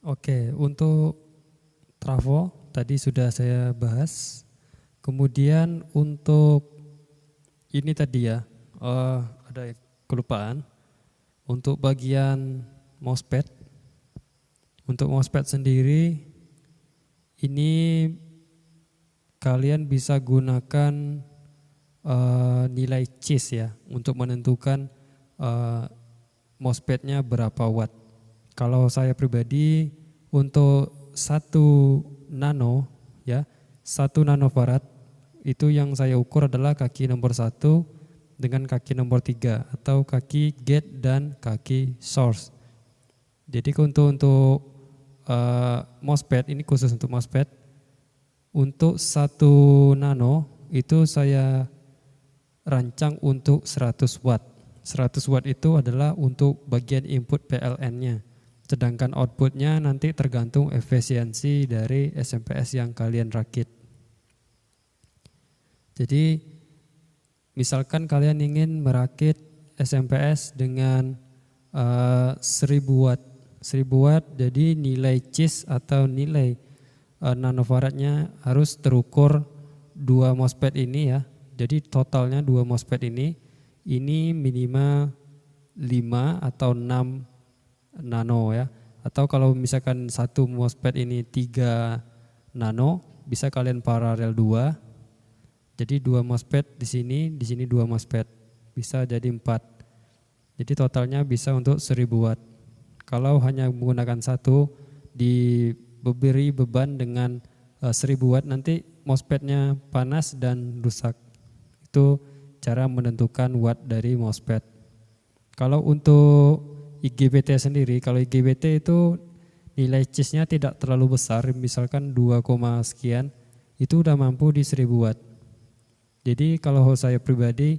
Oke, untuk trafo tadi sudah saya bahas. Kemudian untuk ini tadi ya, ada kelupaan. Untuk bagian MOSFET, untuk MOSFET sendiri ini kalian bisa gunakan nilai CIS ya untuk menentukan MOSFET-nya berapa watt. Kalau saya pribadi untuk 1 nano ya, 1 nanofarad itu yang saya ukur adalah kaki nomor 1 dengan kaki nomor 3 atau kaki gate dan kaki source. Jadi untuk MOSFET ini khusus untuk MOSFET, untuk 1 nano itu saya rancang untuk 100 watt. 100 watt itu adalah untuk bagian input PLN-nya. Sedangkan outputnya nanti tergantung efisiensi dari SMPS yang kalian rakit. Jadi misalkan kalian ingin merakit SMPS dengan 1000 watt. 1000 watt jadi nilai CIS atau nilai nanofaradnya harus terukur 2 MOSFET ini ya. Jadi totalnya 2 MOSFET ini minimal 5 atau 6 nano ya. Atau kalau misalkan 1 MOSFET ini 3 nano, bisa kalian paralel 2. Jadi 2 MOSFET di sini 2 MOSFET, bisa jadi 4. Jadi totalnya bisa untuk 1000 watt. Kalau hanya menggunakan 1, diberi beban dengan 1000 watt, nanti MOSFET-nya panas dan rusak. Itu cara menentukan watt dari MOSFET. Kalau untuk IGBT sendiri, kalau IGBT itu nilai CIS-nya tidak terlalu besar, misalkan 2, sekian, itu udah mampu di 1000 watt. Jadi kalau saya pribadi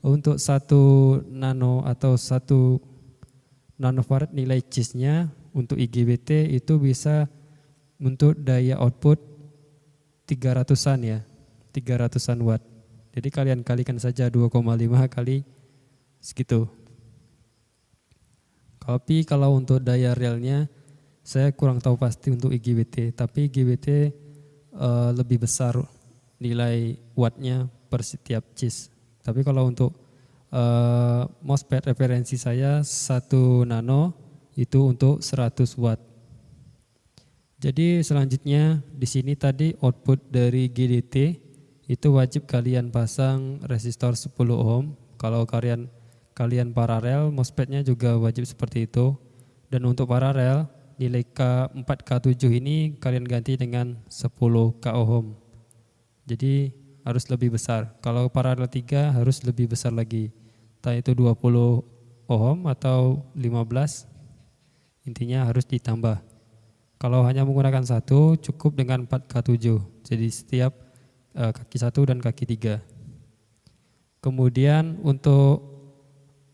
untuk 1 nano atau 1 nanofarad nilai CIS-nya untuk IGBT itu bisa untuk daya output 300-an ya, 300-an watt. Jadi kalian kalikan saja 2,5 kali segitu. Tapi kalau untuk daya realnya saya kurang tahu pasti untuk IGBT, tapi IGBT lebih besar nilai wattnya per setiap CIS. Tapi kalau untuk MOSFET referensi saya 1 nano itu untuk 100 watt. Jadi selanjutnya di sini tadi output dari GDT itu wajib kalian pasang resistor 10 ohm. Kalau kalian paralel, MOSFET-nya juga wajib seperti itu. Dan untuk paralel nilai K4K7 ini kalian ganti dengan 10 k ohm. Jadi harus lebih besar. Kalau paralel 3 harus lebih besar lagi. Entah itu 20 ohm atau 15, intinya harus ditambah. Kalau hanya menggunakan 1 cukup dengan 4K7. Jadi setiap kaki 1 dan kaki 3. Kemudian untuk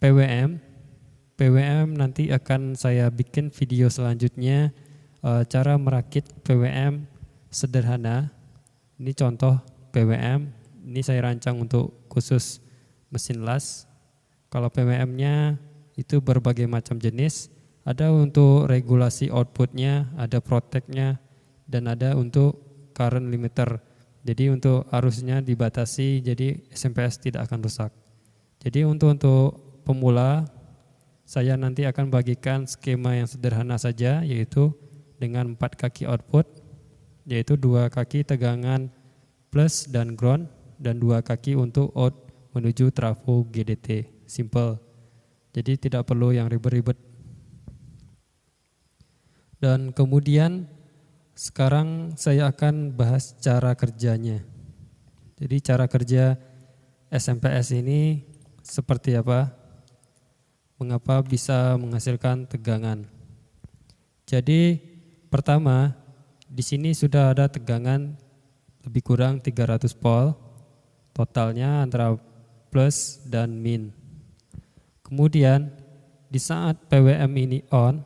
PWM nanti akan saya bikin video selanjutnya cara merakit PWM sederhana. Ini contoh PWM, ini saya rancang untuk khusus mesin las. Kalau PWM-nya itu berbagai macam jenis, ada untuk regulasi outputnya, ada protect-nya, dan ada untuk current limiter. Jadi untuk arusnya dibatasi, jadi SMPS tidak akan rusak. Jadi untuk pemula, saya nanti akan bagikan skema yang sederhana saja, yaitu dengan 4 kaki output, yaitu 2 kaki tegangan plus dan ground, dan 2 kaki untuk out menuju trafo GDT. Simple. Jadi tidak perlu yang ribet-ribet. Dan kemudian sekarang saya akan bahas cara kerjanya. Jadi cara kerja SMPS ini seperti apa? Mengapa bisa menghasilkan tegangan? Jadi pertama, di sini sudah ada tegangan lebih kurang 300 volt, totalnya antara plus dan min. Kemudian di saat PWM ini on,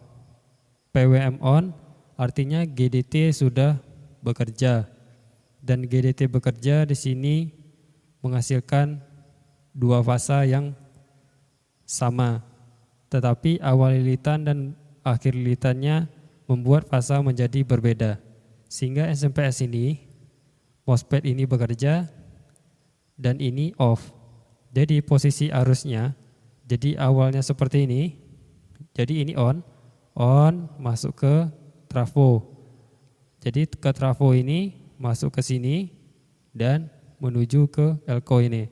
PWM on artinya GDT sudah bekerja, dan GDT bekerja di sini menghasilkan 2 fasa yang sama, tetapi awal lilitan dan akhir lilitannya membuat fasa menjadi berbeda. Sehingga SMPS ini, MOSFET ini bekerja dan ini off. Jadi posisi arusnya, jadi awalnya seperti ini, jadi ini on masuk ke trafo. Jadi ke trafo ini masuk ke sini dan menuju ke elko ini,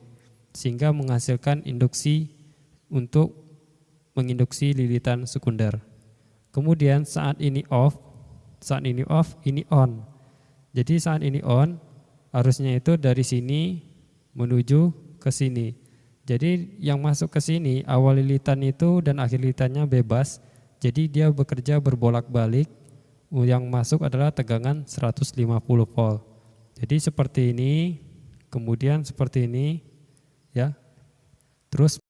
sehingga menghasilkan induksi untuk menginduksi lilitan sekunder. Kemudian saat ini off, ini on. Jadi saat ini on, arusnya itu dari sini menuju ke sini. Jadi yang masuk ke sini awal lilitan itu dan akhir lilitannya bebas. Jadi dia bekerja berbolak-balik. Yang masuk adalah tegangan 150 volt. Jadi seperti ini, kemudian seperti ini, ya. Terus